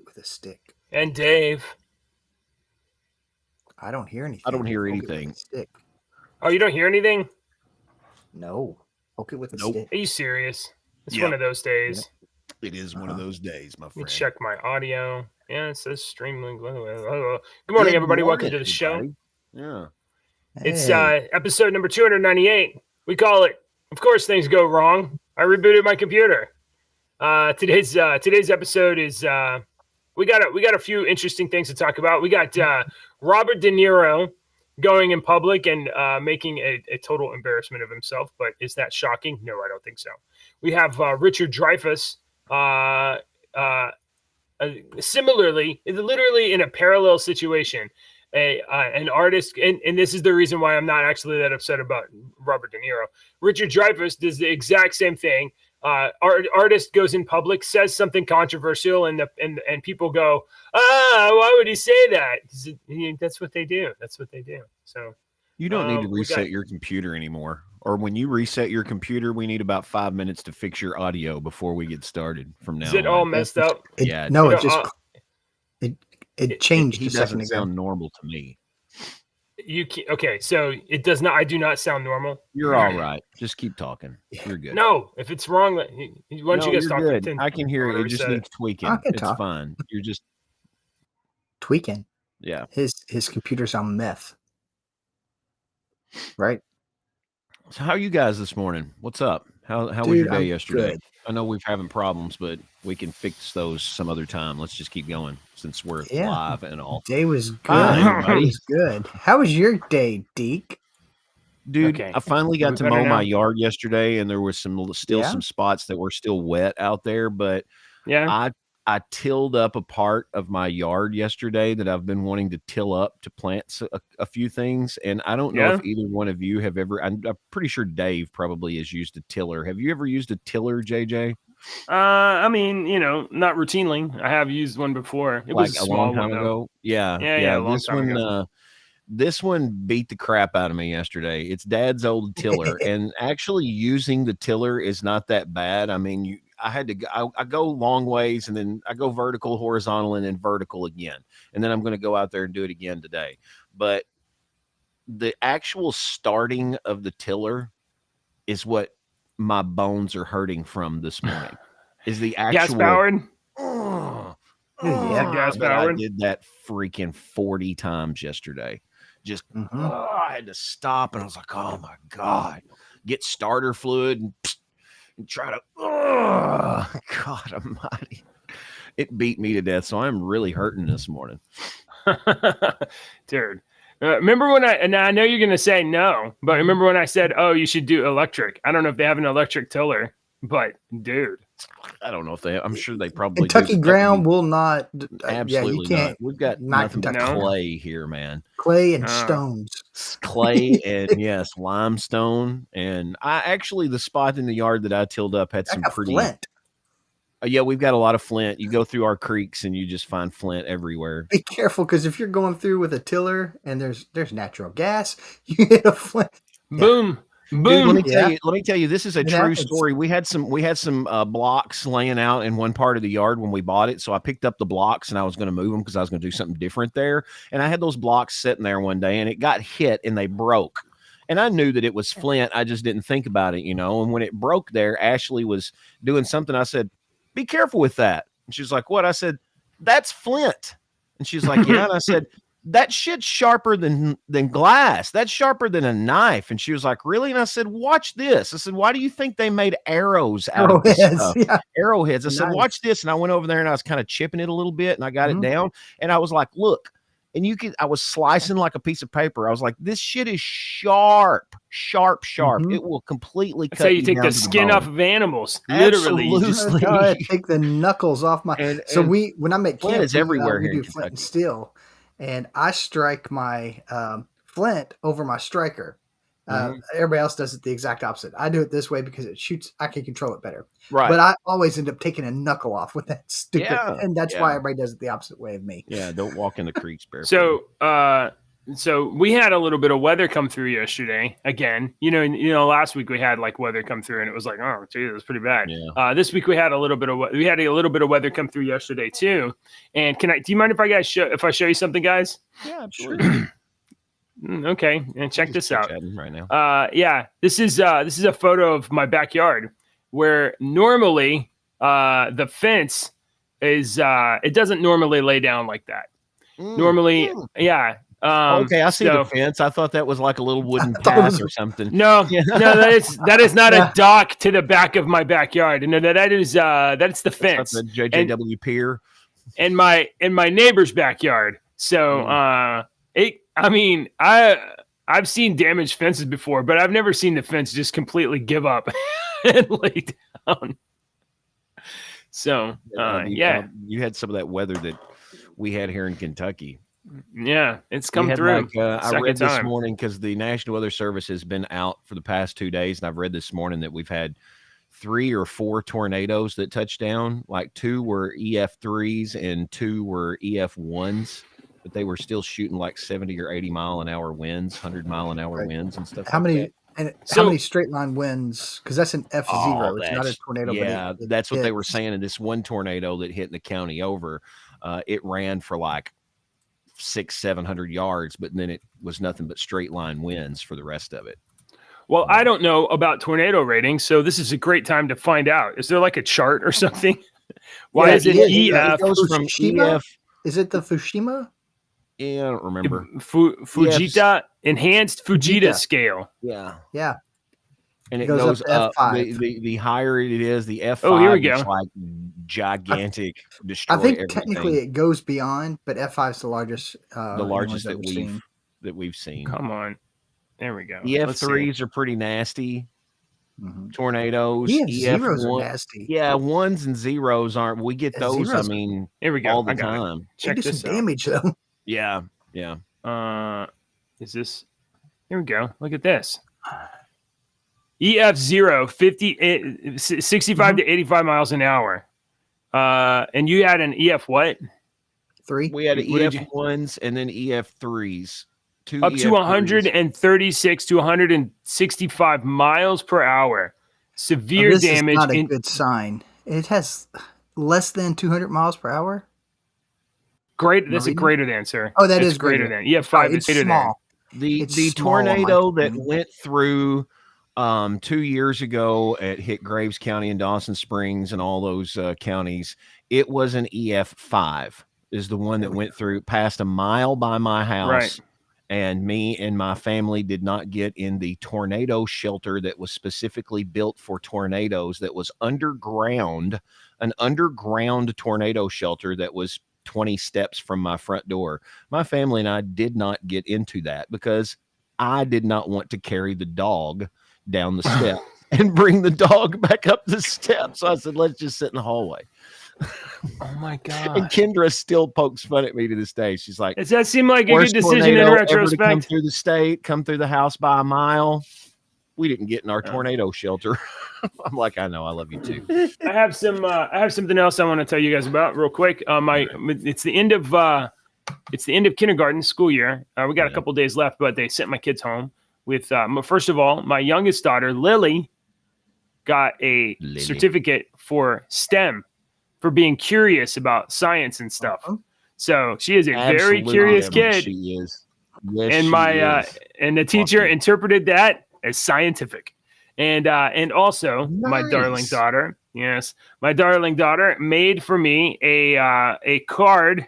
with a stick. And Dave. I don't hear anything. I don't hear Poke it anything. with a stick. Oh, you don't hear anything? No. Poke it with a Nope. stick. Are you serious? It's Yep. one of those days. It is one of those days, my Let me friend. check my audio. Yeah, it says stream link. Good morning, everybody. Welcome to the show. Yeah. It's Hey. episode number 298. We call it, of course, things go wrong. I rebooted my computer. Today's episode is we got a few interesting things to talk about. We got Robert De Niro going in public and making a total embarrassment of himself. But is that shocking? No, I don't think so. We have Richard Dreyfuss. Similarly, literally in a parallel situation, an artist, and this is the reason why I'm not actually that upset about Robert De Niro. Richard Dreyfuss does the exact same thing. Artist goes in public, says something controversial, and people go, why would he say that? That's what they do. That's what they do. So you don't need to reset your computer anymore. Or when you reset your computer, we need about 5 minutes to fix your audio before we get started from now on. Is it all messed up? Yeah. No, it just it changed He a second doesn't ago. sound normal to me. Okay, so it does not. I do not sound normal. You're all right. Just keep talking. You're good. No, if it's wrong, why don't you guys talk? Good. I can hear it. It just needs tweaking. It's fine. You're just tweaking. Yeah. His computer's on meth. Right. So how are you guys this morning? What's up? How was your day yesterday? Good. I know we're having problems, but we can fix those some other time. Let's just keep going since we're live and all. Day was good. It was good. How was your day, Deke? Dude, I finally got to mow my yard yesterday, and there was some spots that were still wet out there. But I tilled up a part of my yard yesterday that I've been wanting to till up to plant a few things. And I don't know if either one of you have ever. I'm pretty sure Dave probably has used a tiller. Have you ever used a tiller, JJ? I mean, not routinely. I have used one before. It was a long time ago. Yeah. A long time ago. This one beat the crap out of me yesterday. It's Dad's old tiller, and actually using the tiller is not that bad. I mean, I go long ways, and then I go vertical, horizontal, and then vertical again, and then I'm going to go out there and do it again today. But the actual starting of the tiller is what my bones are hurting from this morning. Is the actual gas powered? Gas powered. I did that freaking 40 times yesterday. Just I had to stop, and I was like, oh my God, get starter fluid and try to God almighty. It beat me to death, so I'm really hurting this morning. Dude. Remember when I know you're gonna say no, but remember when I said, oh, you should do electric? I don't know if they have an electric tiller, but dude. I don't know if they. I'm sure they probably. Kentucky ground will not. Absolutely you can't. Not. We've got nothing but clay here, man. Clay and stones. Clay and limestone. And the spot in the yard that I tilled up had some pretty. Flint. Yeah, we've got a lot of flint. You go through our creeks and you just find flint everywhere. Be careful, because if you're going through with a tiller and there's natural gas, you hit a flint. Boom. Dude, let me tell you, this is a true story. We had some blocks laying out in one part of the yard when we bought it. So I picked up the blocks and I was going to move them because I was going to do something different there. And I had those blocks sitting there one day, and it got hit and they broke. And I knew that it was flint. I just didn't think about it, And when it broke there, Ashley was doing something. I said, be careful with that. And she's like, what? I said, that's flint. And she's like, yeah. And I said, that shit's sharper than glass. That's sharper than a knife. And she was like, really? And I said, watch this. I said, why do you think they made arrows out of this stuff? Yeah. Arrowheads. I said, watch this. And I went over there and I was kind of chipping it a little bit, and I got it down. And I was like, look. And I was slicing like a piece of paper. I was like, this shit is sharp. It will completely cut. That's how you take the skin off of animals. Literally. Absolutely. Take the knuckles off my. When I'm at camp, is everywhere here we do flint and steel. And I strike my flint over my striker. Everybody else does it the exact opposite. I do it this way because it shoots. I can control it better. Right. But I always end up taking a knuckle off with that stupid. And that's why everybody does it the opposite way of me. Yeah. Don't walk in the creeks barefoot. So So we had a little bit of weather come through yesterday again. Last week we had like weather come through and it was like, oh, geez, it was pretty bad. Yeah. This week we had a little bit of weather come through yesterday too. And do you mind if I show you something, guys? Yeah, absolutely. Okay, and check this out right now. This is a photo of my backyard where normally the fence is it doesn't normally lay down like that. Normally, yeah. Okay, I see the fence. I thought that was like a little wooden path or something. No, that is not a dock to the back of my backyard. No, that's the fence. That's the JJW pier. And my neighbor's backyard. So I've seen damaged fences before, but I've never seen the fence just completely give up and lay down. So you had some of that weather that we had here in Kentucky. Yeah, it's come through. I read this morning because the National Weather Service has been out for the past 2 days, and I've read this morning that we've had 3 or 4 tornadoes that touched down. Like 2 were EF3s and 2 were EF1s, but they were still shooting like 70 or 80 mile an hour winds, 100 mile an hour winds and stuff. How many straight line winds? Because that's an F0. It's not a tornado. Yeah, that's what they were saying. In this one tornado that hit in the county over, it ran for like 600-700 yards, but then it was nothing but straight line winds for the rest of it. Well, I don't know about tornado ratings, so this is a great time to find out. Is there like a chart or something? Why is it EF? It goes from EF. Is it the Fukushima? Yeah, I don't remember. Fujita enhanced Fujita scale. Yeah. Yeah. And it goes up. The higher it is, the F5 here we go. is like gigantic. Destroy I think everything. Technically it goes beyond, but F5 is the largest. The largest that we've seen. Come on. There we go. EF3s are pretty nasty. Mm-hmm. Tornadoes. EF0s are nasty. Yeah, 1s and 0s aren't. We get those. I mean, here we go. All the time. Check this out. Damage though. Yeah. Is this? Here we go. Look at this. EF0, 65 to 85 miles an hour. And you had an EF what? 3. We had EF1s and then EF3s. Up to 136 to 165 miles per hour. Severe this damage. Is not a good sign. It has less than 200 miles per hour. Great. That's a greater than, sir. Oh, that is greater than. EF5 is small. The tornado that went through 2 years ago hit Graves County and Dawson Springs and all those counties, it was an EF5 is the one that went through past a mile by my house. Right. And me and my family did not get in the tornado shelter that was specifically built for tornadoes, that was underground, an underground tornado shelter that was 20 steps from my front door. My family and I did not get into that because I did not want to carry the dog down the steps and bring the dog back up the steps. So I said, let's just sit in the hallway. Oh my God. And Kendra still pokes fun at me to this day. She's like, does that seem like a good decision in retrospect? Come through the state, come through the house by a mile. We didn't get in our tornado shelter. I'm like, I know, I love you too. I have something else I want to tell you guys about real quick. It's the end of kindergarten school year. We got a couple days left, but they sent my kids home with first of all, my youngest daughter, Lily, got a certificate for STEM, for being curious about science and stuff. So she is a very curious kid. She is. Yes, and and the teacher interpreted that as scientific. And also my darling daughter, my darling daughter made for me a card,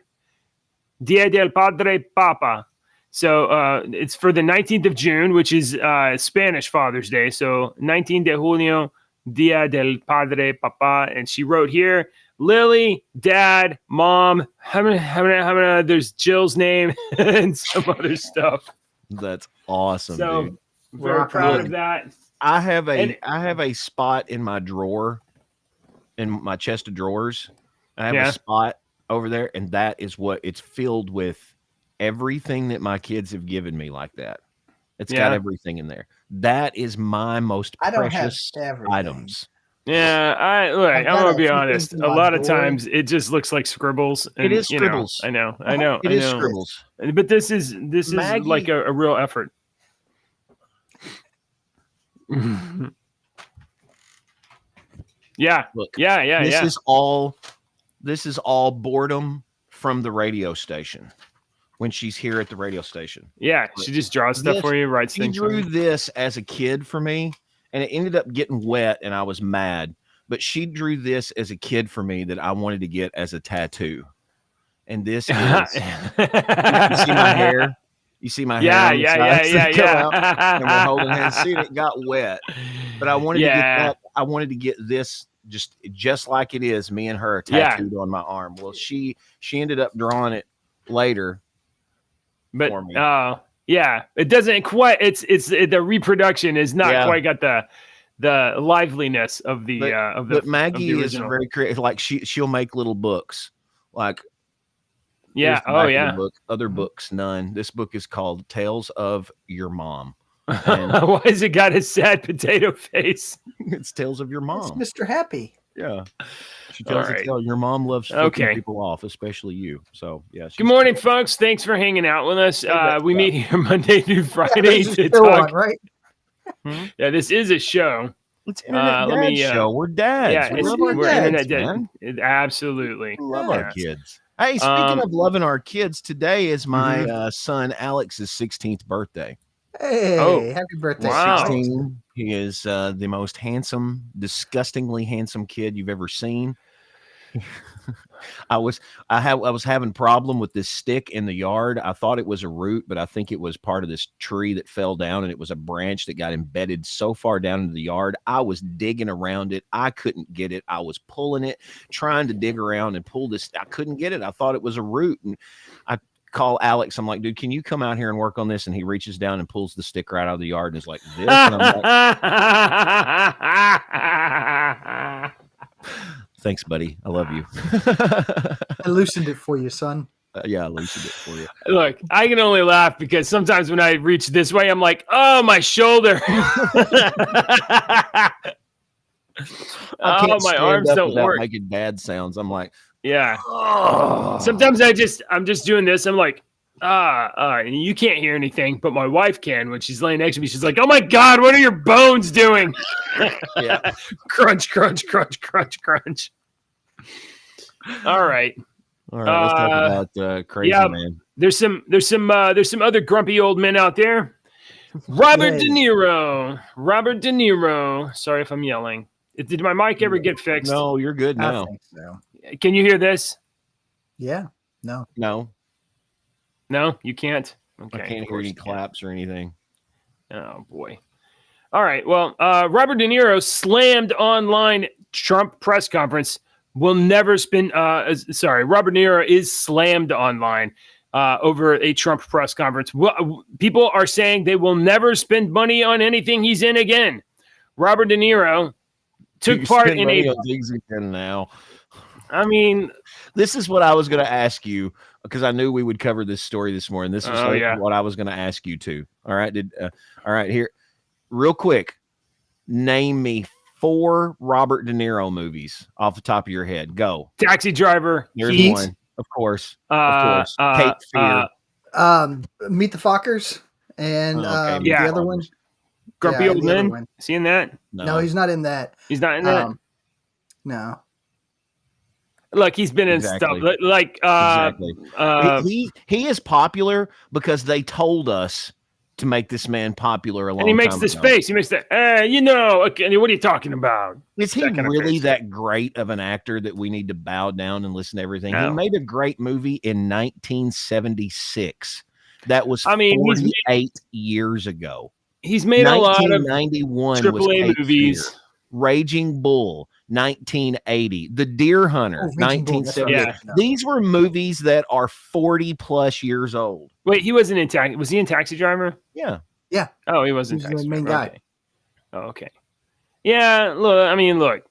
Dia del Padre Papa. So it's for the 19th of June, which is Spanish Father's Day. So 19 de junio, Dia del Padre Papa. And she wrote here, Lily, Dad, Mom, there's Jill's name and some other stuff. That's awesome. So dude. Very proud of that. I have a spot in my drawer, in my chest of drawers. I have a spot over there, and that is what it's filled with. Everything that my kids have given me like that. It's got everything in there. That is my most precious items. Yeah, I'm gonna be honest. A lot of times it just looks like scribbles. And, It is scribbles. I know. It is scribbles. But this is Maggie, like a real effort. Yeah. Look. Yeah. This is all boredom from the radio station when she's here at the radio station. Yeah, she just draws stuff for you, writes things. She drew this as a kid for me, and it ended up getting wet, and I was mad. But she drew this as a kid for me that I wanted to get as a tattoo. And this is you see my hair? You see my hair? Yeah. And we're holding hands. See, it got wet. But I wanted to get that. I wanted to get this just like it is, me and her tattooed on my arm. Well, she ended up drawing it later. But for me. It doesn't quite. It's the reproduction is not quite got the liveliness of the But Maggie is very creative. Like she'll make little books. Like book, other books, none. This book is called Tales of Your Mom. Why has it got a sad potato face? It's Tales of Your Mom. It's Mr. Happy. Yeah. She tells a tale. Your mom loves flipping people off, especially you. So, yeah. Good morning, folks. Thanks for hanging out with us. We meet here Monday through Friday to talk. Right? Yeah, this is a show. It's internet show. We're dads. Yeah, we're internet dads. Absolutely. We love our kids. Hey, speaking of loving our kids, today is my son Alex's 16th birthday. Hey, happy birthday. Wow. 16. He is the most handsome, disgustingly handsome kid you've ever seen. I was having problem with this stick in the yard. I thought it was a root, but I think it was part of this tree that fell down, and it was a branch that got embedded so far down into the yard. I was digging around it. I couldn't get it. I was pulling it, trying to dig around and pull this. I couldn't get it. I thought it was a root, and I call Alex. I'm like, dude, can you come out here and work on this? And he reaches down and pulls the stick right out of the yard and is like, this. And I'm like, thanks, buddy. I love you. I loosened it for you, son. Yeah, I loosened it for you. Look, I can only laugh because sometimes when I reach this way, I'm like, oh, my shoulder. My arms don't work. Making bad sounds. I'm like, yeah. Oh. Sometimes I'm just doing this. I'm like, and you can't hear anything, but my wife can. When she's laying next to me, she's like, oh my God, what are your bones doing? Yeah. Crunch, crunch, crunch, crunch, crunch. All right. Let's talk about Crazy Man. There's some other grumpy old men out there. Robert De Niro. Sorry if I'm yelling. Did my mic ever get fixed? No, you're good now. I think so. Can you hear this? Yeah. No, you can't. Okay, I can't hear any claps or anything. Oh boy. All right. Well, Robert De Niro slammed online Trump press conference. Will never spend. Robert De Niro is slammed online over a Trump press conference. People are saying they will never spend money on anything he's in again. Robert De Niro took part in a. Now. I mean, this is what I was going to ask you because I knew we would cover this story this morning. This is what I was going to ask you too. All right. All right. Here, real quick, name me 4 Robert De Niro movies off the top of your head. Go. Taxi Driver. There's Heat. one. Of course. Cape Fear. Meet the Fockers and the other one. Grumpy Old Men. Seeing that? No, he's not in that. He's not in that? No. Look, he's been in stuff like he is popular because they told us to make this man popular a long time ago. And he makes this face. He makes that, what are you talking about? Is he really that great of an actor that we need to bow down and listen to everything? No. He made a great movie in 1976. That was 48 years ago. He's made a lot of 1991 AAA movies. Raging Bull, 1980. The Deer Hunter, 1970. Yeah. These were movies that are 40 plus years old. Wait, he wasn't in Taxi. Was he in Taxi Driver? Yeah. Yeah. Oh, he wasn't Taxi the main Driver. guy. Okay. Oh, okay. Yeah, look.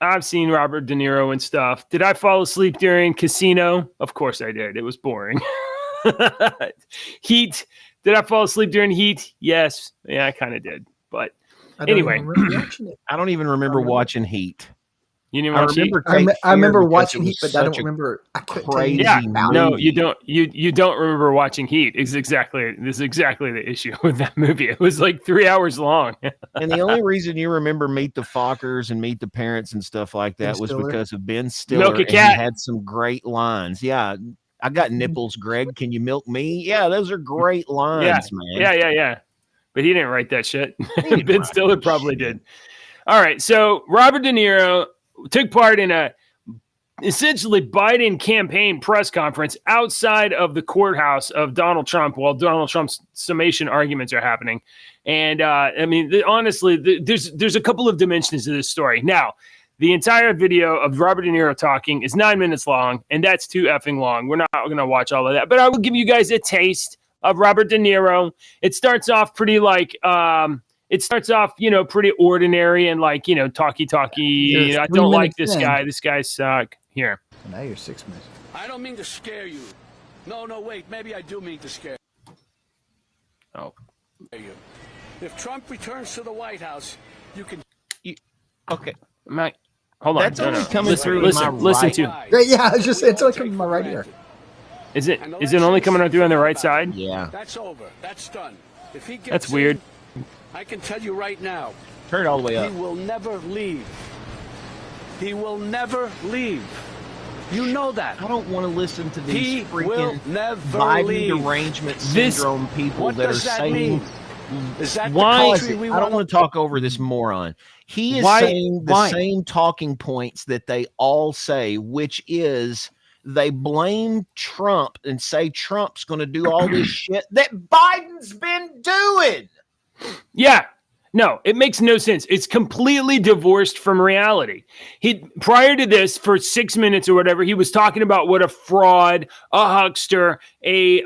I've seen Robert De Niro and stuff. Did I fall asleep during Casino? Of course I did. It was boring. Heat. Did I fall asleep during Heat? Yes. Yeah, I kind of did. But I don't anyway, even remember watching it. I don't even remember watching Heat. You didn't I watch Heat? remember I remember because watching it was Heat, but I don't such a remember. I couldn't tell you crazy Yeah, about no, movie. you don't. You don't remember watching Heat. This is exactly the issue with that movie. It was like 3 hours long. And the only reason you remember Meet the Fockers and Meet the Parents and stuff like Ben that was Stiller. because of Ben Milk Stiller, a and he cat. had some great lines. Yeah, I got nipples, Greg. Can you milk me? Yeah, those are great lines, man. Yeah. But he didn't write that shit. didn't Ben write Stiller that probably shit. did. All right, so Robert De Niro took part in a essentially Biden campaign press conference outside of the courthouse of Donald Trump while Donald Trump's summation arguments are happening. And I mean, honestly, there's a couple of dimensions to this story. Now, the entire video of Robert De Niro talking is 9 minutes long, and that's too effing long. We're not going to watch all of that, but I will give you guys a taste of Robert De Niro. It starts off pretty pretty ordinary and like, talky. I don't like this guy. This guy suck. Here. So now you're 6 minutes. I don't mean to scare you. No, wait. Maybe I do mean to scare Oh. you. If Trump returns to the White House, you can... Okay. Hold on. That's only coming through Listen right. to. Yeah, it's like coming my right ear. Is it only coming through on the right side? Yeah. That's over. That's done. If he gets That's weird. I can tell you right now, Turn it all the way up. he will never leave. He will never leave. You know that. I don't want to listen to these He will freaking never Biden leave. derangement This- syndrome people What that does are that saying. mean? Is that Why- the country we I don't want? want to talk over this moron. He is Why- saying the why? same talking points that they all say, which is they blame Trump and say Trump's going to do all this shit that Biden's been doing. Yeah. No, it makes no sense. It's completely divorced from reality. Prior to this, for 6 minutes or whatever, he was talking about what a fraud, a huckster, a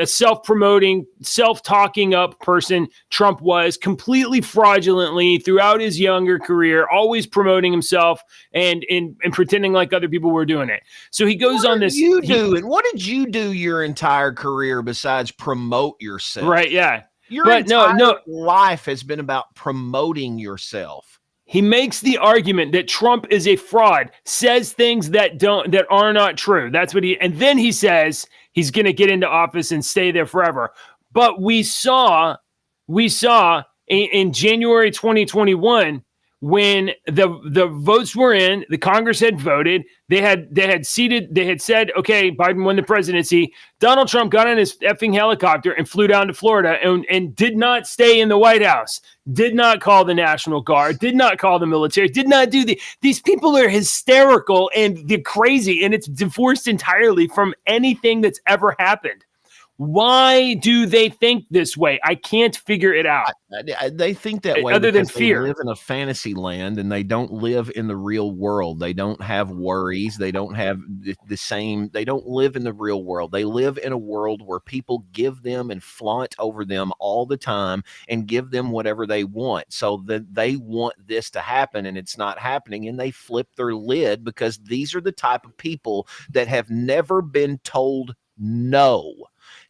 self-promoting, self-talking up person Trump was, completely fraudulently throughout his younger career, always promoting himself and pretending like other people were doing it. So he goes on this. What did you do your entire career besides promote yourself? Right? Yeah. Your entire life has been about promoting yourself. He makes the argument that Trump is a fraud, says things that are not true. That's what and then he says he's going to get into office and stay there forever. But we saw in January 2021 when the votes were in, the Congress had voted, they had said, okay, Biden won the presidency. Donald Trump got on his effing helicopter and flew down to Florida and did not stay in the White House, did not call the National Guard, did not call the military, did not do these people are hysterical and they're crazy, and it's divorced entirely from anything that's ever happened. Why do they think this way? I can't figure it out. They think that way other than because fear. they live in a fantasy land and they don't live in the real world. They don't have worries. They don't have the same. They don't live in the real world. They live in a world where people give them and flaunt over them all the time and give them whatever they want. So that they want this to happen and it's not happening, and they flip their lid because these are the type of people that have never been told no.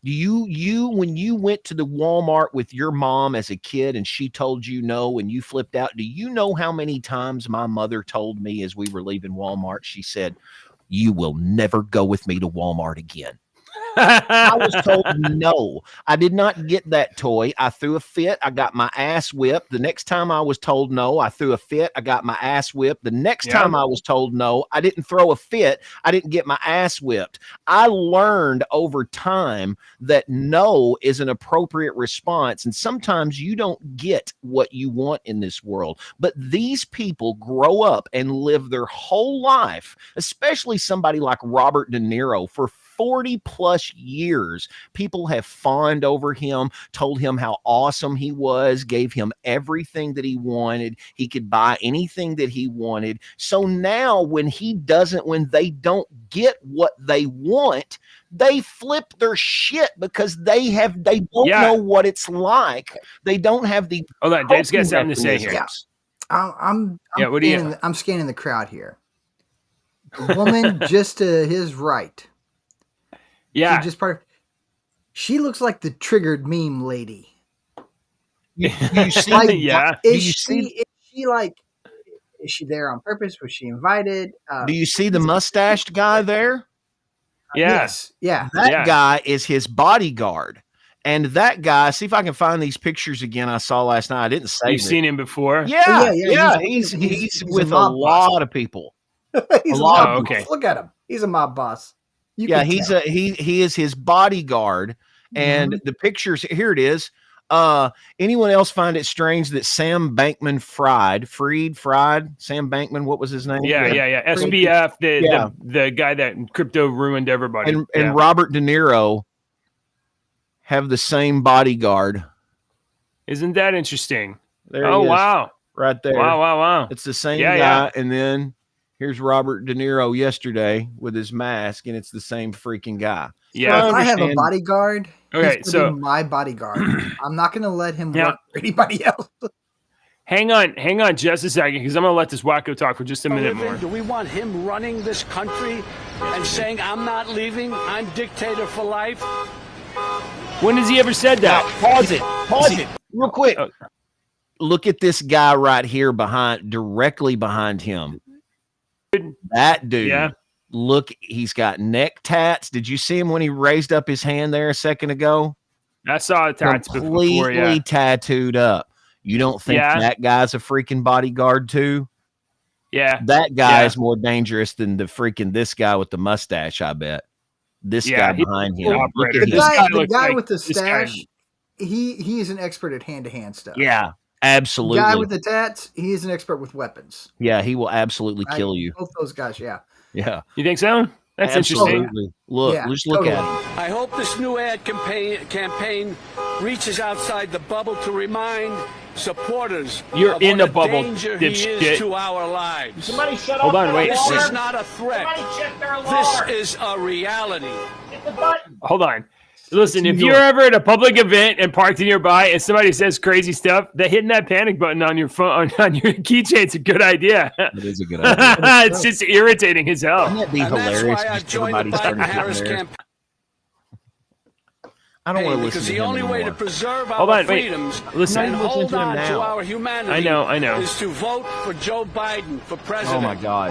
You when you went to the Walmart with your mom as a kid and she told you no and you flipped out, do you know how many times my mother told me as we were leaving Walmart, she said, "You will never go with me to Walmart again." I was told no. I did not get that toy. I threw a fit. I got my ass whipped. The next time I was told no, I threw a fit. I got my ass whipped. The next time I was told no, I didn't throw a fit. I didn't get my ass whipped. I learned over time that no is an appropriate response. And sometimes you don't get what you want in this world. But these people grow up and live their whole life, especially somebody like Robert De Niro, for 40 plus years. People have fawned over him, told him how awesome he was, gave him everything that he wanted. He could buy anything that he wanted. So now when they don't get what they want, they flip their shit because they don't know what it's like. They don't have the. Hold on, Dave's got something to say here. Yeah. I'm scanning the crowd here. The woman just to his right. Yeah. She looks like the triggered meme lady. you see? Like, Yeah. is she there on purpose? Was she invited? Do you see the mustached guy there? Yeah. Yes. Yeah. That guy is his bodyguard. And that guy, see if I can find these pictures again I saw last night. I didn't save You've seen him before? Yeah, yeah. He's He's with a a mob boss. lot of people. He's A a lot mob of okay. boss. Look at him. He's a mob boss. Yeah, he is his bodyguard. And the pictures, here it is. Anyone else find it strange that Sam Bankman Fried, Sam Bankman, what was his name? Yeah. SBF, the guy that crypto ruined everybody. And Robert De Niro have the same bodyguard. Isn't that interesting? There oh, he is, wow. right there. Wow. It's the same guy. And then here's Robert De Niro yesterday with his mask, and it's the same freaking guy. Yeah. So if I have a bodyguard, okay, he's gonna be my bodyguard. I'm not going to let him work for anybody else. Hang on just a second, because I'm going to let this wacko talk for just a minute more. Do we want him running this country and saying, I'm not leaving, I'm dictator for life? When has he ever said that? Pause it real quick. Look at this guy right here directly behind him. That dude. Yeah. Look, he's got neck tats. Did you see him when he raised up his hand there a second ago? I saw tats completely tattooed up. You don't think that guy's a freaking bodyguard too? Yeah. That guy is more dangerous than this guy with the mustache, I bet. This guy behind him. The guy with the stash, he is an expert at hand-to-hand stuff. Yeah, absolutely. The guy with the tats, he is an expert with weapons. Yeah, absolutely kill you. Both those guys, yeah. Yeah. You think so? That's interesting. Look, just look at him. I hope this new ad campaign reaches outside the bubble to remind supporters you're in the bubble, danger he is to our lives. Somebody shut Hold on, wait. This is not a threat. Check their alarm. This is a reality. Hit the button. Hold on. Listen, if you're ever at a public event and parked nearby and somebody says crazy stuff, hitting that panic button on your phone on your keychain's a good idea. It is a good idea. It's just irritating as hell. Wouldn't that be hilarious? Everybody started campaign. I don't want to listen because to the him only way to anymore. preserve our freedoms and hold on to our humanity I know. is to vote for Joe Biden for president. Oh my God.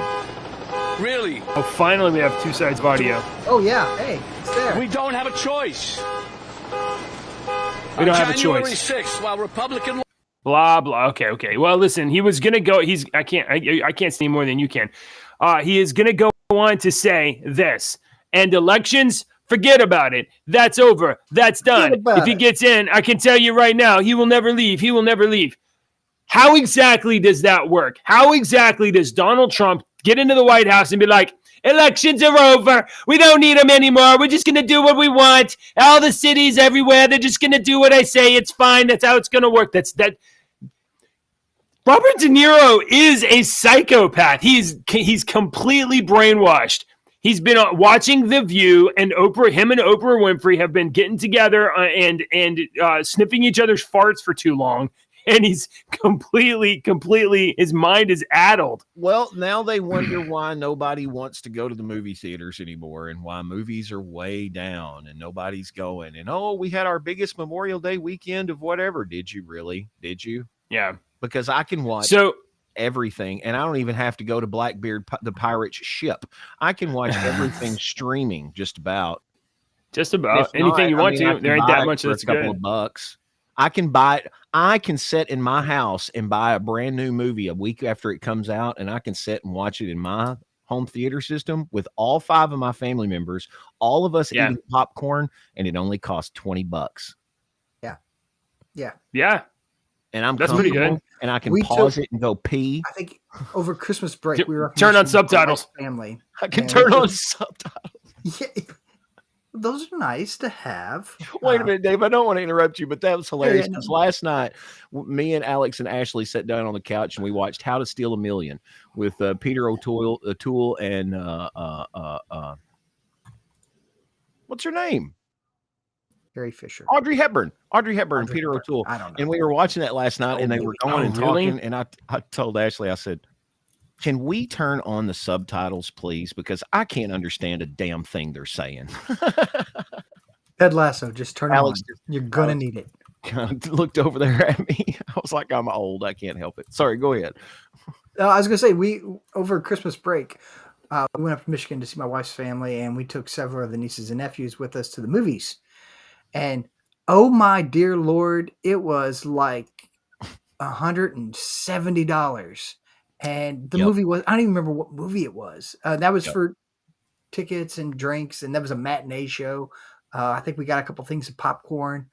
Really? Oh, finally we have two sides of audio. Oh yeah, hey, it's there. We don't have a choice. We don't have a January choice. 6th, while Republican Blah blah. Okay. Well, listen, he was gonna go. I can't say more than you can. He is gonna go on to say this. And elections, forget about it. That's over. That's done. If he gets in, I can tell you right now, he will never leave. He will never leave. How exactly does that work? How exactly does Donald Trump get into the White House and be like, elections are over. We don't need them anymore. We're just going to do what we want. All the cities everywhere, they're just going to do what I say. It's fine. That's how it's going to work. Robert De Niro is a psychopath. He's completely brainwashed. He's been watching The View, and him and Oprah Winfrey have been getting together and sniffing each other's farts for too long. And he's completely, his mind is addled. Well, now they wonder why nobody wants to go to the movie theaters anymore and why movies are way down and nobody's going. And, we had our biggest Memorial Day weekend of whatever. Did you really? Did you? Yeah. Because I can watch everything, and I don't even have to go to Blackbeard, the pirate's ship. I can watch everything streaming just about. Anything you want to. There ain't that much that's a couple of bucks. I can buy it. I can sit in my house and buy a brand new movie a week after it comes out, and I can sit and watch it in my home theater system with all 5 of my family members, all of us eating popcorn, and it only costs $20. Yeah. And that's pretty good. And I can pause it and go pee. I think over Christmas break we were turn on subtitles. Family. I can turn on subtitles. Yeah. Those are nice to have. Wait a minute, Dave. I don't want to interrupt you, but that was hilarious. Because last night, me and Alex and Ashley sat down on the couch and we watched How to Steal a Million with Peter O'Toole and what's her name? Carrie Fisher. Audrey Hepburn, Peter O'Toole. I don't know. And we were watching that last night, and they were going and talking. And I told Ashley, I said, "Can we turn on the subtitles, please? Because I can't understand a damn thing they're saying." Ted Lasso, just turn it on. You're gonna need it. kind of looked over there at me. I was like, I'm old. I can't help it. Sorry, go ahead. I was going to say, we over Christmas break, we went up to Michigan to see my wife's family, and we took several of the nieces and nephews with us to the movies. And oh my dear Lord, it was like $170. And the movie was, I don't even remember what movie it was. That was for tickets and drinks, and that was a matinee show. I think we got a couple things of popcorn.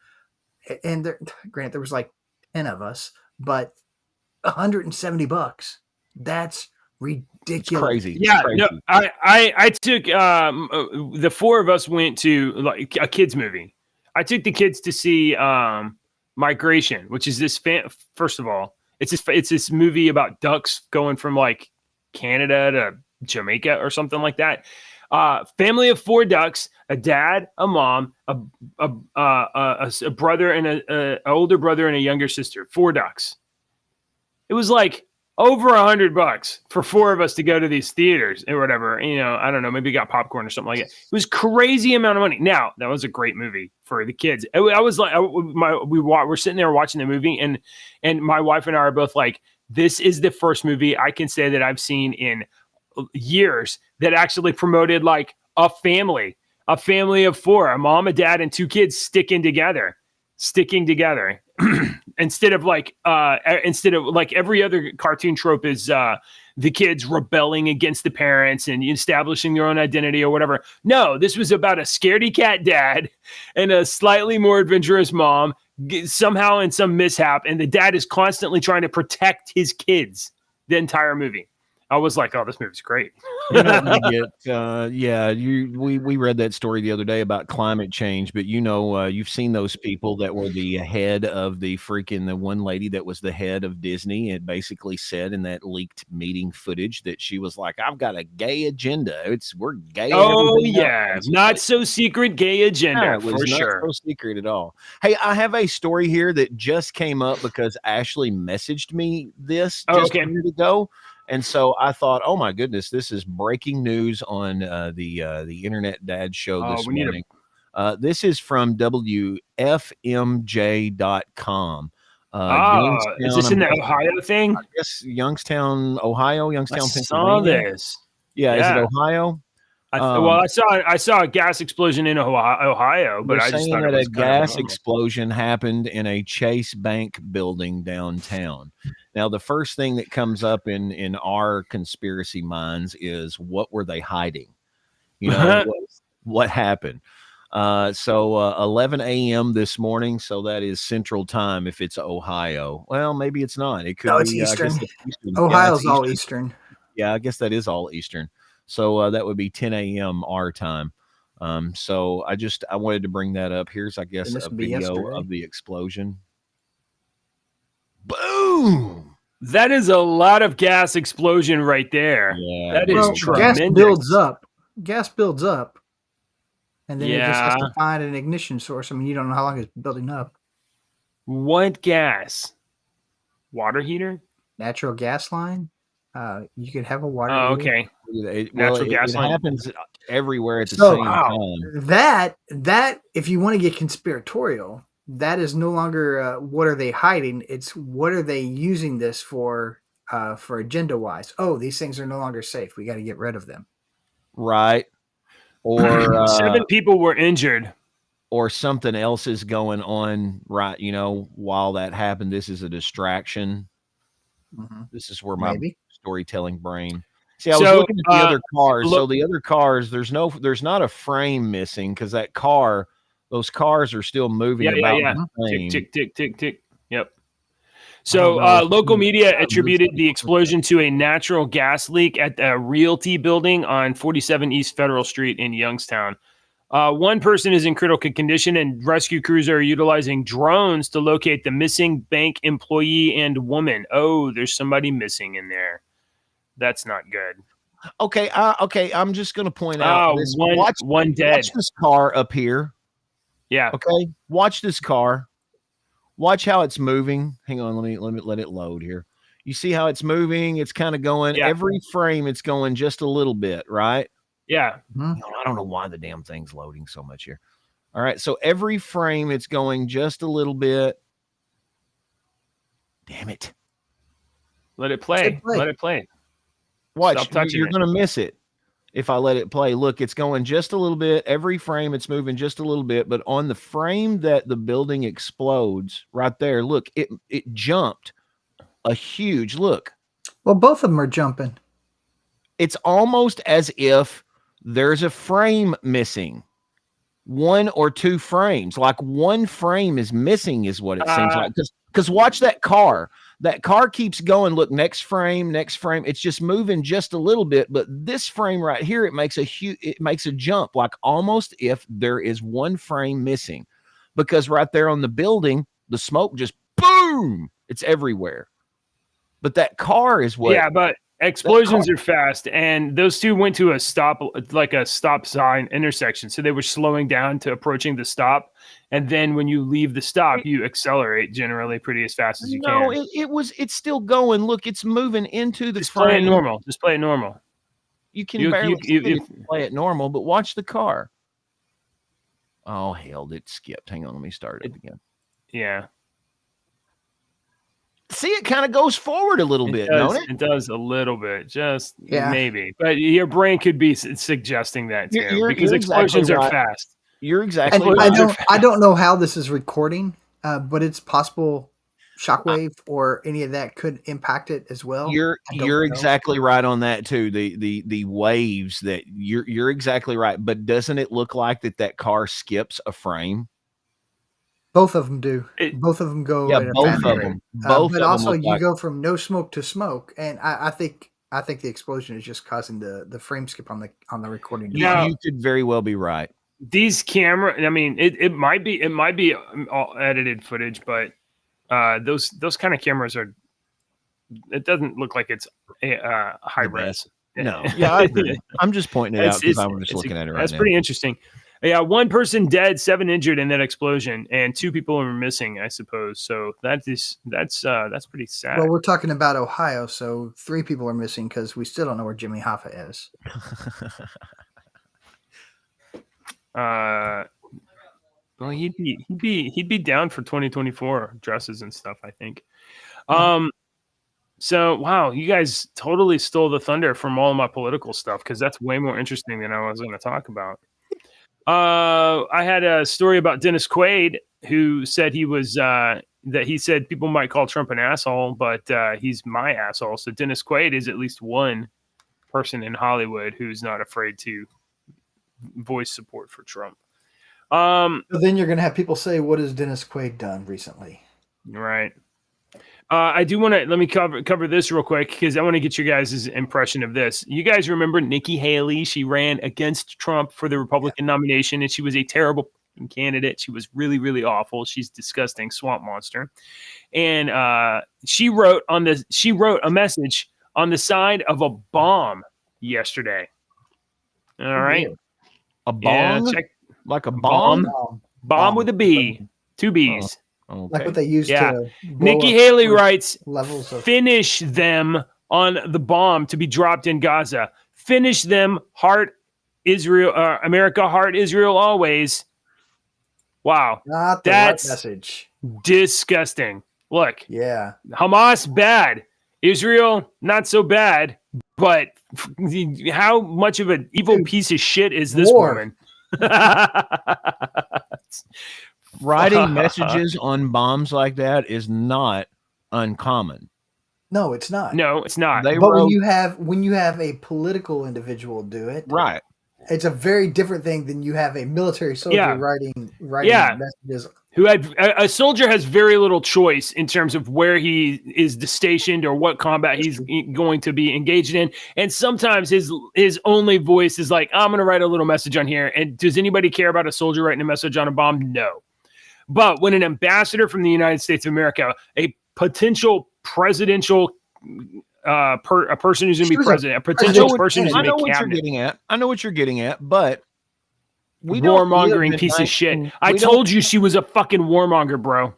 And granted, there was like 10 of us, but $170. That's ridiculous. It's crazy. Yeah, crazy. no, I took the four of us went to like a kids movie. I took the kids to see Migration, which is this first of all, it's this movie about ducks going from like Canada to Jamaica or something like that. Family of 4 ducks, a dad, a mom, a brother, and a older brother and a younger sister. 4 ducks. It was like over $100 for 4 of us to go to these theaters or whatever. You know, I don't know, maybe got popcorn or something like that. It was crazy amount of money. Now, that was a great movie for the kids. I was like, we're sitting there watching the movie, and my wife and I are both like, this is the first movie I can say that I've seen in years that actually promoted like a family of 4, a mom, a dad, and 2 kids sticking together. Instead of like every other cartoon trope is the kids rebelling against the parents and establishing their own identity or whatever. No, this was about a scaredy cat dad and a slightly more adventurous mom, somehow in some mishap, and the dad is constantly trying to protect his kids the entire movie. I was like, oh, this movie's great. We read that story the other day about climate change, but you've seen those people that were the head of the one lady that was the head of Disney, and basically said in that leaked meeting footage that she was like, I've got a gay agenda. We're gay. Oh yeah, not so secret gay agenda for sure. Not so secret at all. Hey, I have a story here that just came up because Ashley messaged me this just a minute ago. And so I thought, oh my goodness, this is breaking news on the Internet Dad Show this morning. This is from WFMJ.com. Is this in the Ohio thing? I guess Youngstown, Ohio. I saw this. Yeah, is it Ohio? I saw a gas explosion in Ohio, but I just thought that a gas explosion happened in a Chase Bank building downtown. Now, the first thing that comes up in our conspiracy minds is, what were they hiding? You know, what happened? So 11 a.m. this morning. So that is Central Time if it's Ohio. Well, maybe it's not. It could be. It's Eastern. Ohio's all Eastern. Yeah, I guess that is all Eastern. So that would be 10 a.m. our time. So I wanted to bring that up. Here's, I guess, a video of the explosion. Boom! That is a lot of gas explosion right there. Yeah, that is tremendous. Gas builds up. And then it just has to find an ignition source. I mean, you don't know how long it's building up. What gas? Water heater? Natural gas line? You could have a water heater. Okay. Natural gas line happens everywhere at the same time. That, if you want to get conspiratorial, that is no longer what are they hiding? It's what are they using this for agenda wise? Oh, these things are no longer safe. We got to get rid of them. Right. Or 7 people were injured. Or something else is going on, right? You know, while that happened, this is a distraction. Mm-hmm. This is where my storytelling brain. See, I was looking at the other cars. So the other cars, there's not a frame missing because those cars are still moving about. Yeah. Tick, tick, tick, tick, tick. Yep. So local media attributed the explosion to a natural gas leak at the Realty building on 47 East Federal Street in Youngstown. One person is in critical condition, and rescue crews are utilizing drones to locate the missing bank employee and woman. Oh, there's somebody missing in there. That's not good. Okay. I'm just going to point out this. One dead. Watch this car up here. Yeah. Okay. Watch this car. Watch how it's moving. Hang on. Let it load here. You see how it's moving? It's kind of going every frame. It's going just a little bit, right? Yeah. I don't know why the damn thing's loading so much here. All right. So every frame it's going just a little bit. Damn it. Let it play. Let it play. Watch, you're going to miss it if I let it play. Look, it's going just a little bit. Every frame, it's moving just a little bit. But on the frame that the building explodes right there, look, it jumped a huge look. Well, both of them are jumping. It's almost as if there's a frame missing. 1 or 2 frames. Like one frame is missing is what it seems like. Because watch that car. That car keeps going. Look, next frame. It's just moving just a little bit. But this frame right here, it makes a jump, like almost if there is 1 frame missing. Because right there on the building, the smoke just boom. It's everywhere. But that car is what. Yeah, but explosions are fast, and those two went to a stop sign intersection. So they were slowing down to approaching the stop. And then when you leave the stop, you accelerate generally pretty as fast as you can. No, it's still going. Look, it's moving into the frame. Play it normal. Just play it normal. You can barely play it normal, but watch the car. Oh, hell, it skipped. Hang on, let me start it again. Yeah. See, it kind of goes forward a little bit, don't it? It does a little bit, just maybe. But your brain could be suggesting that too, because explosions are fast. You're exactly right. I don't know how this is recording, but it's possible shockwave or any of that could impact it as well. You're exactly right on that too. The waves that you're exactly right. But doesn't it look like that car skips a frame? Both of them do. Both of them go. Yeah, both of them. But also, you go from no smoke to smoke, and I think the explosion is just causing the frame skip on the recording. Yeah, you could very well be right. These camera, I mean, it might be all edited footage, but those kind of cameras are. It doesn't look like it's high res. No, yeah, I agree. I'm just pointing it out because I'm just looking at it right now. That's pretty interesting. Yeah, 1 person dead, 7 injured in that explosion, and 2 people are missing, I suppose. So that's pretty sad. Well, we're talking about Ohio, so 3 people are missing because we still don't know where Jimmy Hoffa is. Well, he'd be down for 2024 dresses and stuff, I think. So wow, you guys totally stole the thunder from all of my political stuff because that's way more interesting than I was going to talk about. I had a story about Dennis Quaid, who said he said people might call Trump an asshole, but he's my asshole. So Dennis Quaid is at least one person in Hollywood who's not afraid to voice support for Trump. Then you're going to have people say, "What has Dennis Quaid done recently?" Right. I do want to let me cover this real quick because I want to get you guys' impression of this. You guys remember Nikki Haley? She ran against Trump for the Republican nomination, and she was a terrible candidate. She was really, really awful. She's disgusting, swamp monster. And she wrote a message on the side of a bomb yesterday. All right, a bomb, like a bomb, bomb with a B, 2 B's. Okay. Like what they used to. Nikki Haley writes, levels of finish them on the bomb to be dropped in Gaza. Finish them, heart Israel, America, heart Israel always. Wow. Not the that's right message. Disgusting. Look. Yeah. Hamas, bad. Israel, not so bad. But how much of an evil piece of shit is this woman? Writing messages on bombs like that is not uncommon. No, it's not. No, it's not. But when you have a political individual do it, right, it's a very different thing than you have a military soldier writing messages. A soldier has very little choice in terms of where he is stationed or what combat he's going to be engaged in. And sometimes his only voice is like, I'm going to write a little message on here. And does anybody care about a soldier writing a message on a bomb? No. But when an ambassador from the United States of America, a potential presidential a person who's going to be president, a potential person who's going to be cabinet. I know what you're getting at, but we warmongering piece of shit. I told you she was a fucking warmonger, bro.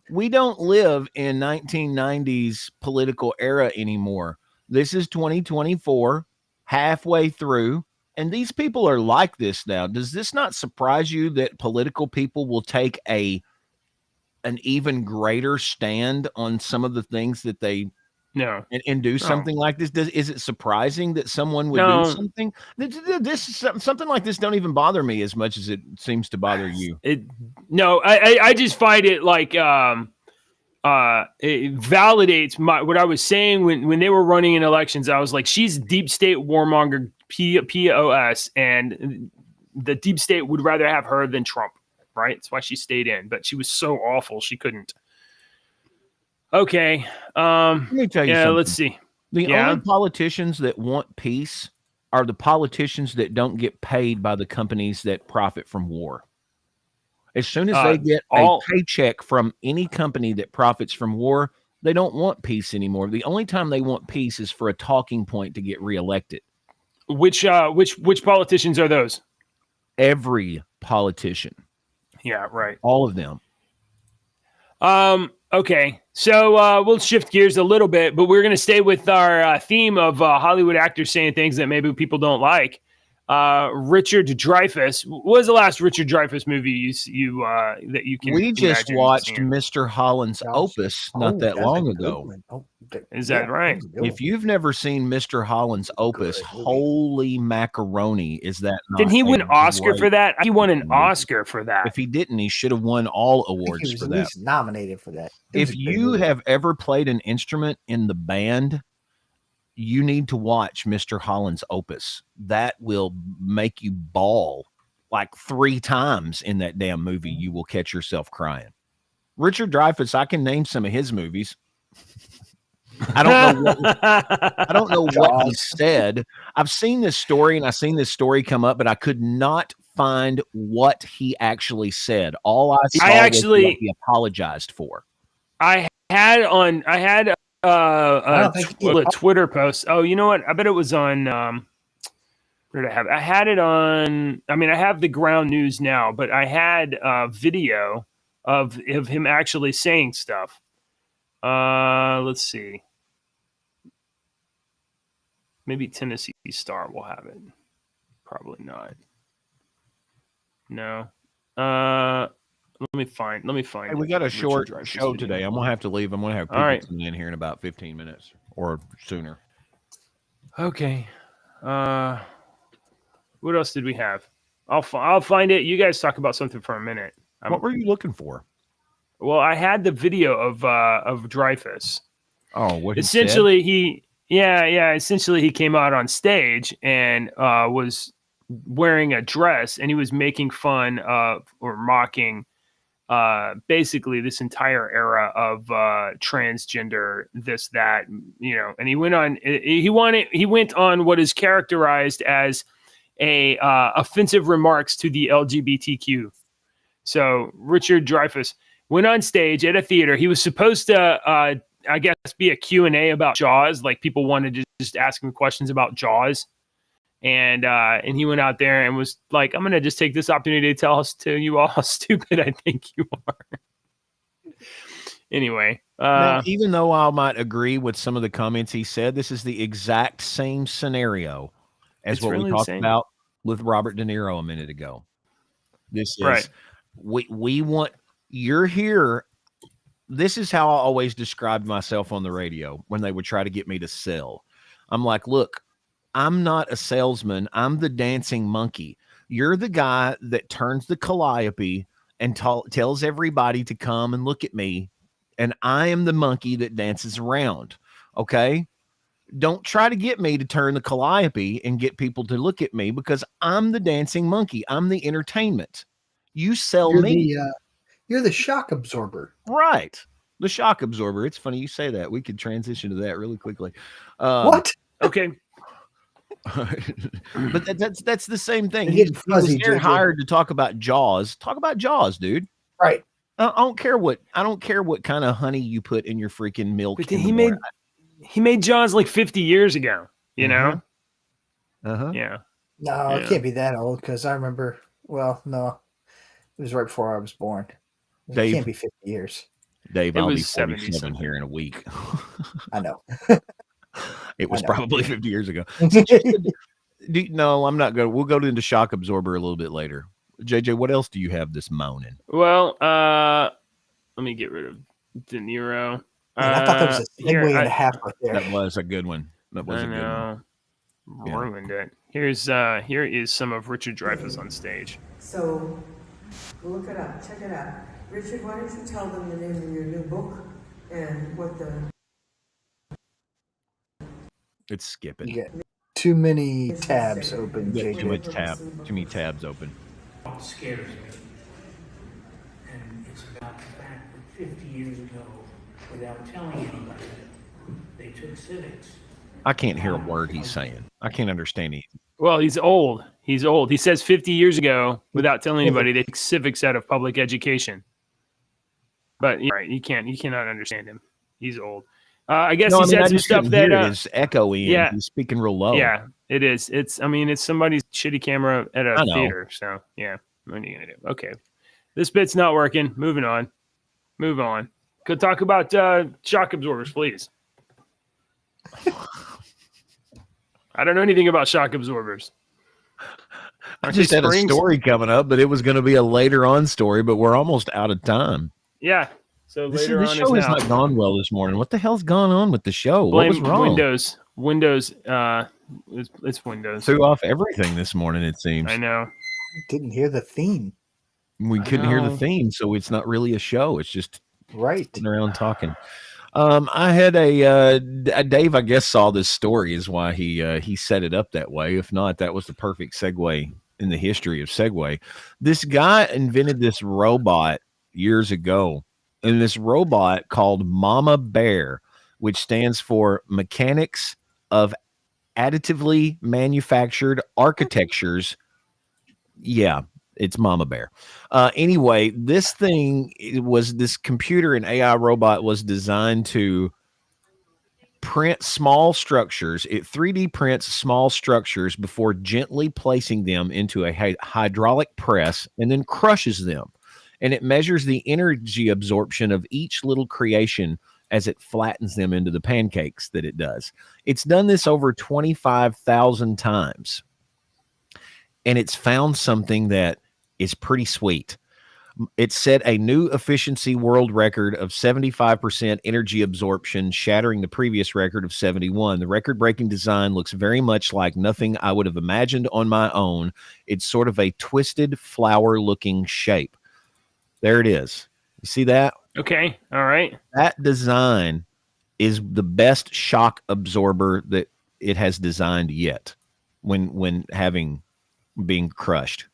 We don't live in 1990s political era anymore. This is 2024, halfway through. And these people are like this now. Does this not surprise you that political people will take a an even greater stand on some of the things that they and do something like this? Is it surprising that someone would do something? Something like this don't even bother me as much as it seems to bother you. I just find it like it validates what I was saying when they were running in elections. I was like, she's deep state warmonger POS, and the deep state would rather have her than Trump, right? That's why she stayed in, but she was so awful she couldn't. Okay. Let me tell you something. Let's see. The only politicians that want peace are the politicians that don't get paid by the companies that profit from war. As soon as they get a paycheck from any company that profits from war, they don't want peace anymore. The only time they want peace is for a talking point to get reelected. Which politicians are those? Every politician. Yeah, right. All of them. Okay, so we'll shift gears a little bit, but we're going to stay with our theme of Hollywood actors saying things that maybe people don't like. Richard Dreyfuss. What was the last Richard Dreyfuss movie that you can? We just watched Mr. Holland's Opus not that long ago. Is that right? If you've never seen Mr. Holland's Opus, holy macaroni, is that not? Didn't he win an Oscar for that? He won an Oscar for that. If he didn't, he should have won all awards for that. He was at least nominated for that. If you have ever played an instrument in the band, you need to watch Mr. Holland's Opus. That will make you bawl like 3 times in that damn movie. You will catch yourself crying. Richard Dreyfuss, I can name some of his movies. I don't know what he said. I've seen this story and I've seen this story come up, but I could not find what he actually said. All I saw was what he apologized for. I had a Twitter post. Oh, you know what? I bet it was on. Where did I have? I had it on. I mean, I have the Ground News now, but I had a video of him actually saying stuff. Let's see. Maybe Tennessee Star will have it. Probably not. No. Let me find. Hey, we got a short show today. I'm gonna have to leave. I'm gonna have people come in here in about 15 minutes or sooner. Okay. What else did we have? I'll find it. You guys talk about something for a minute. What were you looking for? Well, I had the video of Dreyfuss. Oh, what essentially essentially he came out on stage and was wearing a dress, and he was making fun of or mocking basically this entire era of transgender, this, that, and he went on what is characterized as a offensive remarks to the LGBTQ. So Richard Dreyfuss went on stage at a theater. He was supposed to, I guess, be a Q&A about Jaws. Like, people wanted to just ask him questions about Jaws. And he went out there and was like, I'm going to just take this opportunity to tell you all how stupid I think you are. Anyway. Now, even though I might agree with some of the comments he said, this is the exact same scenario as what we talked about with Robert De Niro a minute ago. This is, we want, you're here. This is how I always described myself on the radio when they would try to get me to sell. I'm like, look, I'm not a salesman. I'm the dancing monkey. You're the guy that turns the calliope and tells everybody to come and look at me. And I am the monkey that dances around. Okay. Don't try to get me to turn the calliope and get people to look at me, because I'm the dancing monkey. I'm the entertainment. You sell me. You're the shock absorber. Right. The shock absorber. It's funny you say that. We could transition to that really quickly. What? Okay. But that's the same thing. He was hired to talk about Jaws. Talk about Jaws, dude. Right. I don't care what kind of honey you put in your freaking milk. But he made Jaws like 50 years ago, you know? Yeah. No, it can't be that old, because I remember, well, no. It was right before I was born. It can't be 50 years. Dave, I'll be 47 here in a week. I know. It was probably 50 years ago. No, I'm not going to. We'll go into shock absorber a little bit later. JJ, what else do you have this morning? Well, Let me get rid of De Niro. Man, I thought that was a segue and a half right there. That was a good one. That was a good one. Ruined it. Here is some of Richard Dreyfuss on stage. So look it up, check it out. Richard, why don't you tell them the name of your new book and what the... It's skipping. You got too many tabs open, JJ. Too many tabs open. What scares me, and it's about the fact that 50 years ago, without telling anybody, they took civics. I can't hear a word he's saying. I can't understand it. Well, he's old. He's old. He says 50 years ago, without telling anybody, they took civics out of public education. But right, you cannot understand him. He's old. I guess he said some stuff that is echoey. Yeah, he's speaking real low. Yeah, it is. It's somebody's shitty camera at a theater. So yeah, what are you gonna do? Okay, this bit's not working. Moving on. Move on. Could talk about shock absorbers, please. I don't know anything about shock absorbers. I just had a story coming up, but it was going to be a later on story, but we're almost out of time. Yeah. So later this show has not gone well this morning. What the hell's gone on with the show? What was wrong? Windows. It's Windows. Threw off everything this morning, it seems. I know. Didn't hear the theme. We couldn't hear the theme, so it's not really a show. It's just sitting around talking. I had a Dave, I guess, saw this story is why he set it up that way. If not, that was the perfect segue in the history of Segway. This guy invented this robot years ago, and this robot called Mama Bear, which stands for Mechanics of Additively Manufactured Architectures. Yeah. It's Mama Bear. Anyway, this computer and AI robot was designed to print small structures. It 3D prints small structures before gently placing them into a hydraulic press and then crushes them. And it measures the energy absorption of each little creation as it flattens them into the pancakes that it does. It's done this over 25,000 times. And it's found something that is pretty sweet. It set a new efficiency world record of 75% energy absorption, shattering the previous record of 71. The record-breaking design looks very much like nothing I would have imagined on my own. It's sort of a twisted flower-looking shape. There it is. You see that? Okay. All right. That design is the best shock absorber that it has designed yet when being crushed.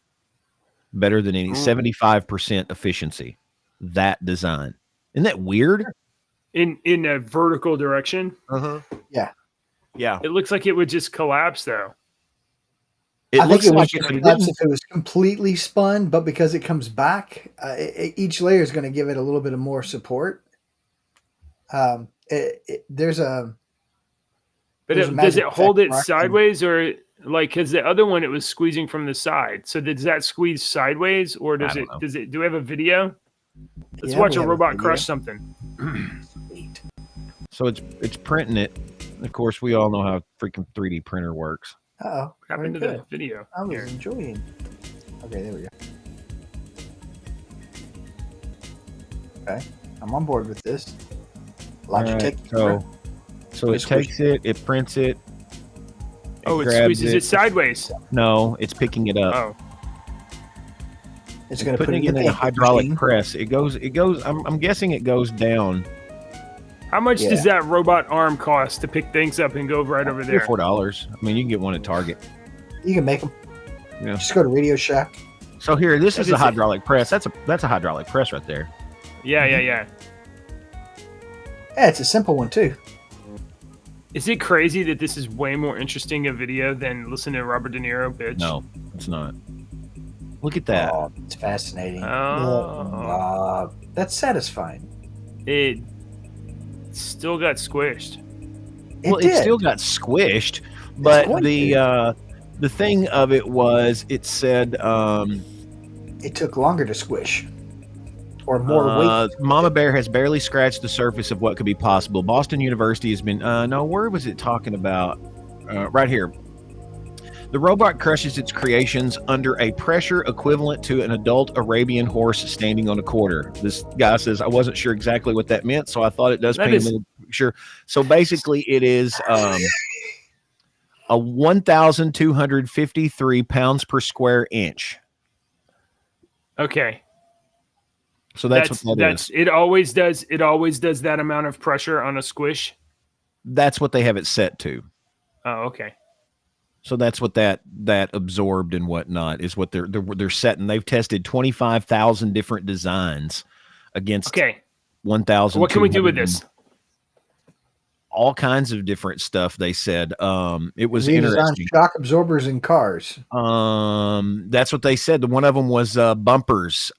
Better than any 75% efficiency. That design. Isn't that weird? In a vertical direction? Yeah. Yeah. It looks like it would just collapse though. I think it would collapse if it was completely spun, but because it comes back, each layer is going to give it a little bit of more support. Does it hold it sideways or like, because the other one, it was squeezing from the side. So does that squeeze sideways or do we have a video? Let's watch a robot crush something. Sweet. So it's printing it. Of course, we all know how freaking 3D printer works. Uh-oh. What happened to the video? I was enjoying. Okay, there we go. Okay, I'm on board with this. Logitech. Right, so it takes it, it prints it. It squeezes it sideways. No, it's picking it up. Oh. It's going to put it in a hydraulic press. It goes. I'm guessing it goes down. How much does that robot arm cost to pick things up and go right over there? $4. I mean, you can get one at Target. You can make them. Yeah. Just go to Radio Shack. So here, this is a hydraulic press. That's a hydraulic press right there. Yeah. Yeah, it's a simple one too. Is it crazy that this is way more interesting a video than listening to Robert De Niro bitch? No, it's not. Look at that. Oh, it's fascinating. That's satisfying. It still got squished. It still got squished, but the thing of it was, it said it took longer to squish. Or more weight. Mama Bear has barely scratched the surface of what could be possible. Boston University has been where was it talking about? Right here. The robot crushes its creations under a pressure equivalent to an adult Arabian horse standing on a quarter. This guy says, I wasn't sure exactly what that meant, so I thought it does paint a little picture. So basically, it is a 1,253 pounds per square inch. Okay. So that's what that is. It always does that amount of pressure on a squish. That's what they have it set to. Oh, okay. So that's what that absorbed and whatnot is what they're setting. They've tested 25,000 different designs against 1,000. What can we do with this? All kinds of different stuff. They said it was interesting. Shock absorbers in cars. That's what they said. One of them was bumpers.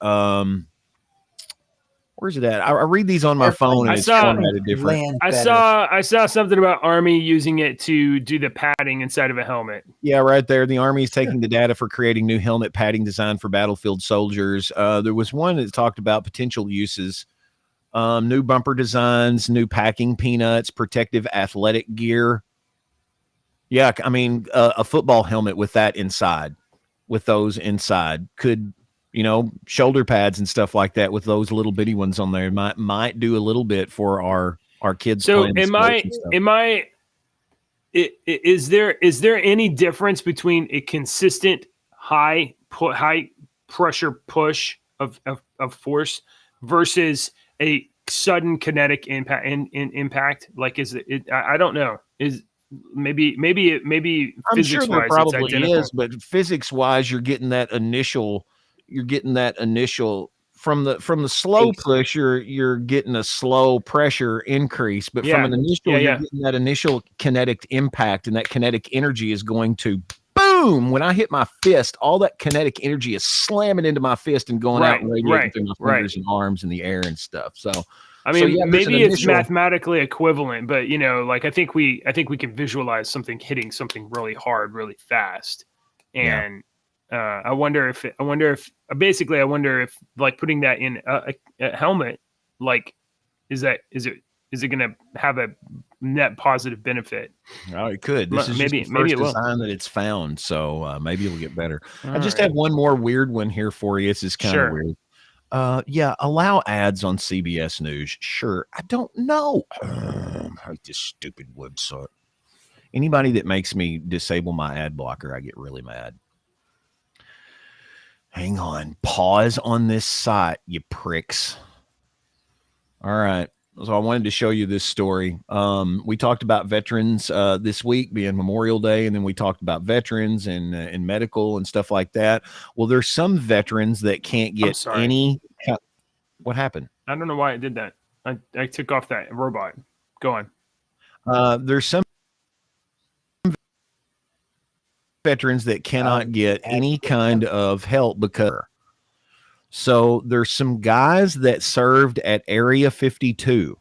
Where's it at? I read these on my phone, and it's formatted different. I saw something about Army using it to do the padding inside of a helmet. Yeah, right there. The Army is taking the data for creating new helmet padding design for battlefield soldiers. There was one that talked about potential uses, new bumper designs, new packing peanuts, protective athletic gear. Yeah, I mean, a football helmet with that inside, with those inside could. Shoulder pads and stuff like that with those little bitty ones on there might do a little bit for our kids. So is there any difference between a consistent high pressure push of force versus a sudden kinetic impact? Like, is it? I don't know. Is maybe I'm sure there probably is, but physics wise, you're getting that initial from the slow push, you're getting a slow pressure increase, but from an initial, you're getting that initial kinetic impact, and that kinetic energy is going to boom. When I hit my fist, all that kinetic energy is slamming into my fist and going out and radiating through my fingers and arms in the air and stuff. So I mean, maybe it's mathematically equivalent, but like I think we can visualize something hitting something really hard, really fast, and I wonder if like putting that in a helmet, like, is it going to have a net positive benefit? Oh, it could. This is maybe the first design that it's found, so maybe it'll get better. I just have one more weird one here for you. This is kind of weird. Allow ads on CBS News. Sure. I don't know. I hate this stupid website. Anybody that makes me disable my ad blocker, I get really mad. Hang on. Pause on this site, you pricks. All right. So I wanted to show you this story. We talked about veterans this week being Memorial Day, and then we talked about veterans and medical and stuff like that. Well, there's some veterans that can't get any. What happened? I don't know why I did that. I took off that robot. Go on. There's some veterans that cannot get any kind of help because. So there's some guys that served at Area 52,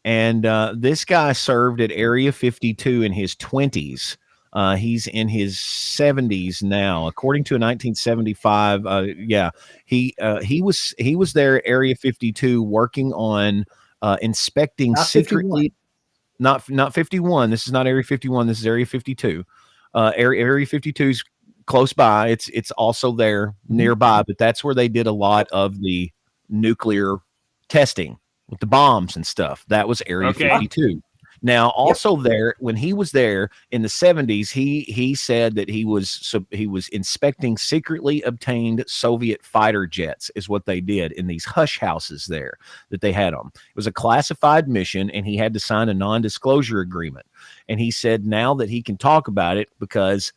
and this guy served at Area 52 in his 20s. He's in his 70s now, according to a 1975. He was there at Area 52 working on inspecting not secretly. 51. Not 51. This is not Area 51. This is Area 52. Area 52 is close by. It's also there nearby, but that's where they did a lot of the nuclear testing with the bombs and stuff. That was Area 52. Now, also there, when he was there in the 70s, he said that he was inspecting secretly obtained Soviet fighter jets, is what they did in these hush houses there that they had them. It was a classified mission, and he had to sign a non-disclosure agreement. And he said now that he can talk about it because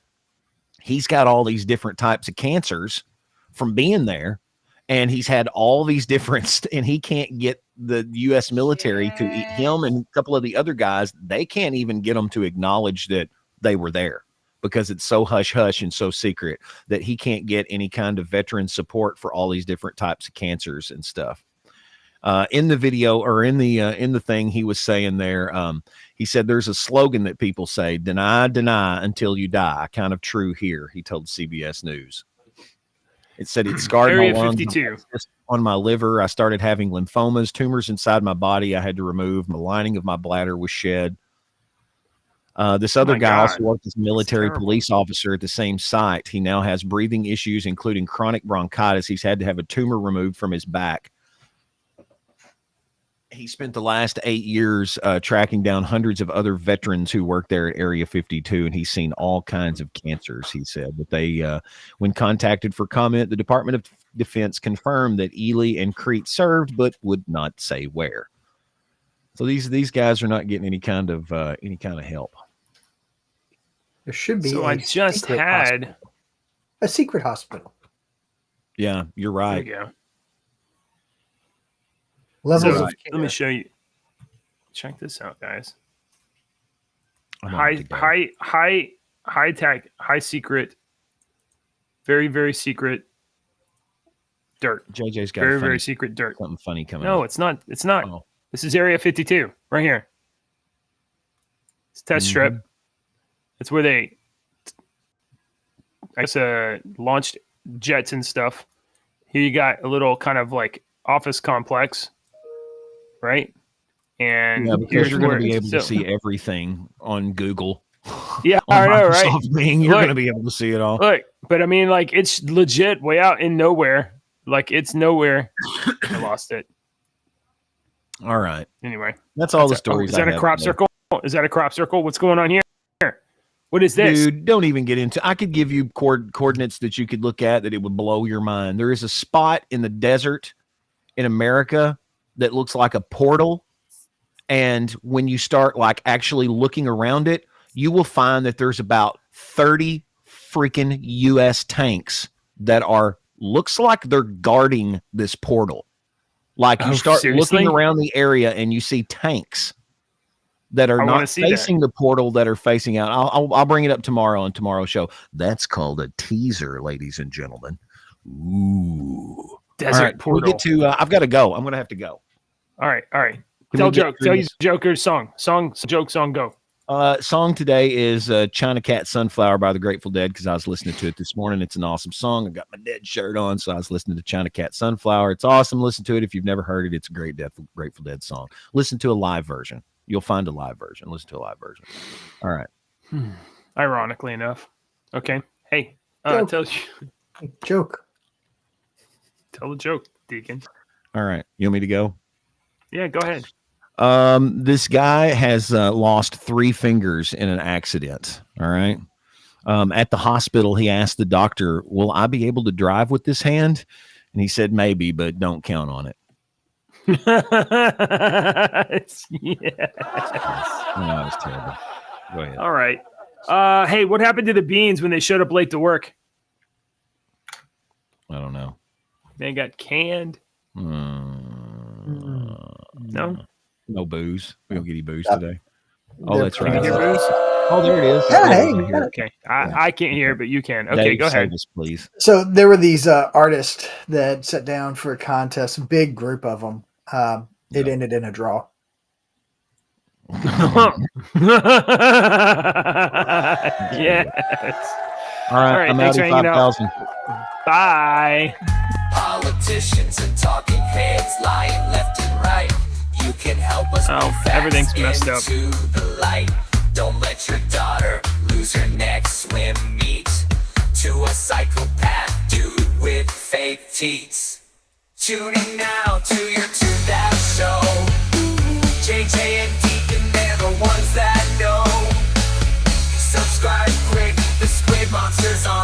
he's got all these different types of cancers from being there, and he's had all these different, and he can't get the U.S. military to eat him and a couple of the other guys. They can't even get them to acknowledge that they were there because it's so hush hush and so secret that he can't get any kind of veteran support for all these different types of cancers and stuff. In the video or in the thing he was saying there, he said there's a slogan that people say, deny until you die. Kind of true here, he told CBS News. It said it scarred Area my lungs 52. on my liver. I started having lymphomas, tumors inside my body I had to remove. The lining of my bladder was shed. This other guy also worked as a military terrible. police officer at the same site. He now has breathing issues, including chronic bronchitis. He's had to have a tumor removed from his back. He spent the last 8 years tracking down hundreds of other veterans who worked there at Area 52, and he's seen all kinds of cancers, he said. But they, when contacted for comment, the Department of Defense confirmed that Ely and Crete served, but would not say where. So these guys are not getting any kind of help. There should be. So I just had a secret hospital. Yeah, you're right. There you go. Levels So, of let me show you. Check this out, guys. I'm High tech, high secret, very, very secret dirt. JJ's got very, very secret dirt. Something funny coming. No, up. it's not. It's not. Oh. This is Area 52 right here. It's test strip. It's where they, I guess, launched jets and stuff. Here you got a little kind of like office complex, right? And yeah, because you're going to be able to see everything on Google. Yeah, on I know, right? Bing, you're going to be able to see it all. Look, but I mean, like, it's legit way out in nowhere. Like, it's nowhere. I lost it. All right. Anyway, that's all the stories. Is that a crop circle? Is that a crop circle? What's going on here? What is this? Dude, don't even get into. I could give you coordinates that you could look at that it would blow your mind. There is a spot in the desert in America that looks like a portal, and when you start like actually looking around it, you will find that there's about 30 freaking U.S. tanks that are looks like they're guarding this portal. Like you start looking around the area and you see tanks that are not facing the portal, that are facing out. I'll bring it up tomorrow on tomorrow's show. That's called a teaser, ladies and gentlemen. Ooh, desert portal. We'll get to. I've got to go. I'm going to have to go. All right. Tell you Joker's song. Joke song. Go. Song today is China Cat Sunflower by the Grateful Dead, because I was listening to it this morning. It's an awesome song. I got my Dead shirt on, so I was listening to China Cat Sunflower. It's awesome. Listen to it. If you've never heard it, it's a great Grateful Dead song. Listen to a live version. You'll find a live version. Listen to a live version. All right. Ironically enough. Okay. Hey, joke. Tell the joke, Deacon. All right. You want me to go? Yeah, go ahead. This guy has lost 3 fingers in an accident. All right. At the hospital, he asked the doctor, "Will I be able to drive with this hand?" And he said, "Maybe, but don't count on it." Yes. No, it's terrible. Go ahead. All right. Hey, what happened to the beans when they showed up late to work? I don't know. They got canned. No. No booze. We don't get any booze today. Oh, that's right. Can you hear booze? Oh, there it is. Yeah, hey, okay. I can't hear, but you can. Okay, Dave, go ahead. Us, please. So there were these artists that sat down for a contest, a big group of them. It ended in a draw. Yes. All right, I'm out of 5,000. Bye. Politicians and talking heads lying left and right. You can help us. Everything's messed up. To the light. Don't let your daughter lose her next swim meet to a psychopath dude with fake teeth. Tune in now to your That Show. JJ and Deacon, they're the ones that know. Subscribe quick, the Squid Monster's on.